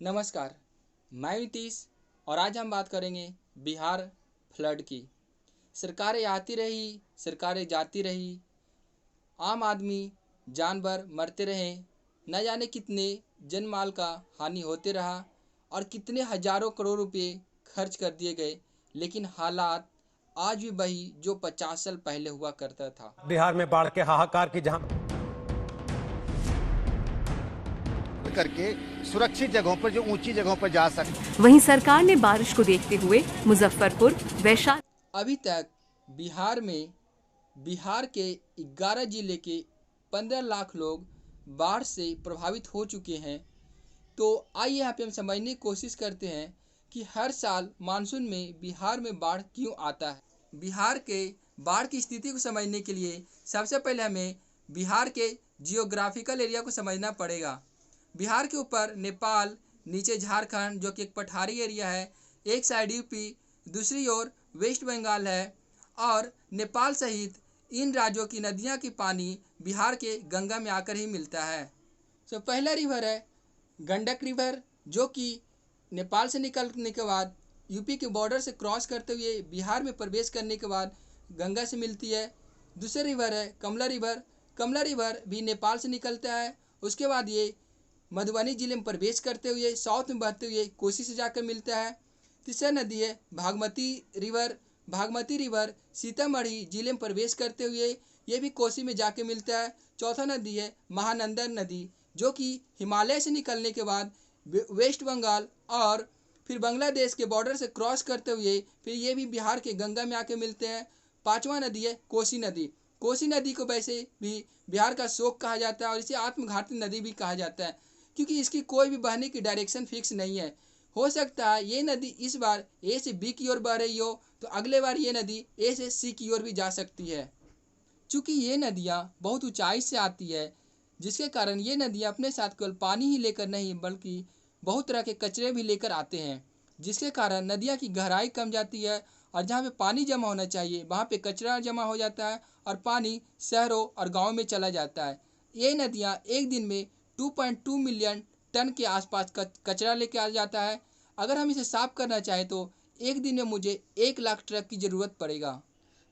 नमस्कार, मैं नीतीश और आज हम बात करेंगे बिहार फ्लड की। सरकारें आती रही, सरकारें जाती रही, आम आदमी जानवर मरते रहे, न जाने कितने जनमाल का हानि होते रहा और कितने हजारों करोड़ रुपए खर्च कर दिए गए, लेकिन हालात आज भी वही जो 50 साल पहले हुआ करता था। बिहार में बाढ़ के हाहाकार की जहां करके सुरक्षित जगहों पर, जो ऊंची जगहों पर जा सकते। वहीं सरकार ने बारिश को देखते हुए मुजफ्फरपुर, वैशाली अभी तक बिहार के 11 जिले के 15 लाख लोग बाढ़ से प्रभावित हो चुके हैं। तो आइए यहाँ पे हम समझने की कोशिश करते हैं कि हर साल मानसून में बिहार में बाढ़ क्यों आता है। बिहार के बाढ़ की स्थिति को समझने के लिए सबसे पहले हमें बिहार के जियोग्राफिकल एरिया को समझना पड़ेगा। बिहार के ऊपर नेपाल, नीचे झारखंड जो कि एक पठारी एरिया है, एक साइड यूपी, दूसरी ओर वेस्ट बंगाल है और नेपाल सहित इन राज्यों की नदियाँ की पानी बिहार के गंगा में आकर ही मिलता है। तो पहला रिवर है गंडक रिवर, जो कि नेपाल से निकलने के बाद यूपी के बॉर्डर से क्रॉस करते हुए बिहार में प्रवेश करने के बाद गंगा से मिलती है। दूसरा रिवर है कमला रिवर। कमला रिवर भी नेपाल से निकलता है, उसके बाद ये मधुबनी जिले में प्रवेश करते हुए साउथ में बहते हुए कोसी से जाकर मिलता है। तीसरा नदी है बागमती रिवर। बागमती रिवर सीतामढ़ी जिले में प्रवेश करते हुए ये भी कोसी में जाके मिलता है। चौथा नदी है महानंदा नदी, जो कि हिमालय से निकलने के बाद वेस्ट बंगाल और फिर बांग्लादेश के बॉर्डर से क्रॉस करते हुए फिर ये भी बिहार के गंगा में आके मिलते हैं। पांचवा नदी है कोसी नदी। कोसी नदी को वैसे भी बिहार का शोक कहा जाता है और इसे आत्मघाती नदी भी कहा जाता है, क्योंकि इसकी कोई भी बहने की डायरेक्शन फिक्स नहीं है। हो सकता है ये नदी इस बार ए से बी की ओर बह रही हो, तो अगले बार ये नदी ए से सी की ओर भी जा सकती है। चूँकि ये नदियाँ बहुत ऊंचाई से आती है, जिसके कारण ये नदियाँ अपने साथ केवल पानी ही लेकर नहीं बल्कि बहुत तरह के कचरे भी लेकर आते हैं, जिसके कारण नदियाँ की गहराई कम जाती है और जहाँ पे पानी जमा होना चाहिए वहाँ पे कचरा जमा हो जाता है और पानी शहरों और गाँव में चला जाता है। ये नदियाँ एक दिन में 2.2 मिलियन टन के आसपास कचरा लेके आ जाता है। अगर हम इसे साफ करना चाहें तो एक दिन में मुझे 1 लाख ट्रक की ज़रूरत पड़ेगा।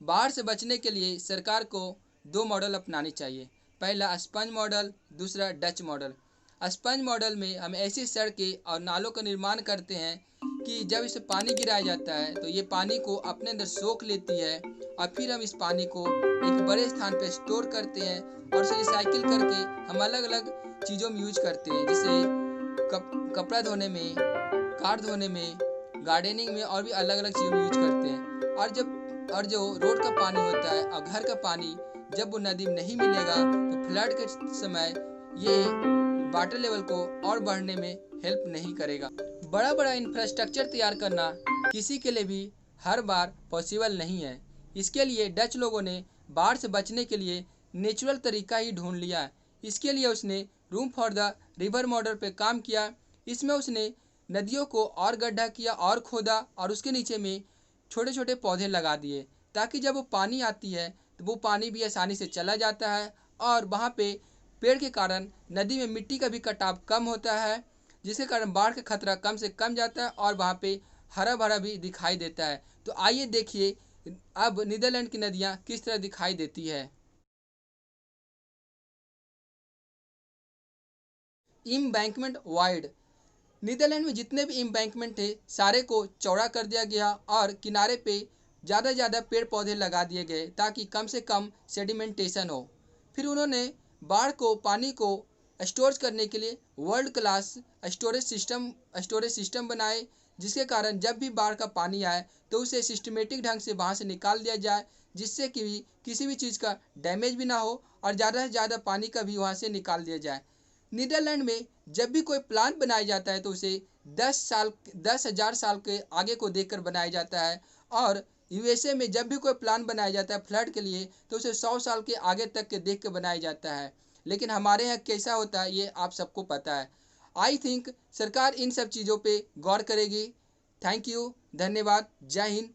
बाढ़ से बचने के लिए सरकार को 2 मॉडल अपनाने चाहिए। पहला स्पंज मॉडल, दूसरा डच मॉडल। स्पंज मॉडल में हम ऐसी सड़कें और नालों का निर्माण करते हैं कि जब इसे पानी गिराया जाता है तो ये पानी को अपने अंदर सोख लेती है और फिर हम इस पानी को एक बड़े स्थान पर स्टोर करते हैं और उसे रिसाइकिल करके हम अलग अलग चीज़ों में यूज करते हैं, जैसे कपड़ा धोने में, कार धोने में, गार्डनिंग में और भी अलग अलग चीज़ों में यूज करते हैं। और जो रोड का पानी होता है और घर का पानी जब वो नदी में नहीं मिलेगा तो फ्लड के समय ये वाटर लेवल को और बढ़ने में हेल्प नहीं करेगा। बड़ा बड़ा इंफ्रास्ट्रक्चर तैयार करना किसी के लिए भी हर बार पॉसिबल नहीं है। इसके लिए डच लोगों ने बाढ़ से बचने के लिए नेचुरल तरीका ही ढूंढ लिया है। इसके लिए उसने room for the river model पे काम किया। इसमें उसने नदियों को और गड्ढा किया और खोदा और उसके नीचे में छोटे छोटे पौधे लगा दिए, ताकि जब वो पानी आती है तो वो पानी भी आसानी से चला जाता है और वहाँ पे पेड़ के कारण नदी में मिट्टी का भी कटाव कम होता है, जिसके कारण बाढ़ का खतरा कम से कम जाता है और वहाँ पे हरा भरा भी दिखाई देता है। तो आइए देखिए अब नीदरलैंड की नदियाँ किस तरह दिखाई देती है। Embankment wide. नीदरलैंड में जितने भी एम्बैंकमेंट थे सारे को चौड़ा कर दिया गया और किनारे पे ज़्यादा ज़्यादा पेड़ पौधे लगा दिए गए ताकि कम से कम सेडिमेंटेशन हो। फिर उन्होंने बाढ़ को, पानी को स्टोर करने के लिए वर्ल्ड क्लास स्टोरेज सिस्टम बनाए, जिसके कारण जब भी बाढ़ का पानी आए तो उसे सिस्टमेटिक ढंग से वहाँ से निकाल दिया जाए, जिससे कि किसी भी चीज़ का डैमेज भी ना हो और ज़्यादा से ज़्यादा पानी का भी वहाँ से निकाल दिया जाए। नीदरलैंड में जब भी कोई प्लान बनाया जाता है तो उसे 10,000 साल के आगे को देखकर बनाया जाता है और यूएसए में जब भी कोई प्लान बनाया जाता है फ्लड के लिए तो उसे 100 साल के आगे तक के देख के बनाया जाता है। लेकिन हमारे यहाँ कैसा होता है ये आप सबको पता है। आई थिंक सरकार इन सब चीज़ों पे गौर करेगी। थैंक यू, धन्यवाद, जय हिंद,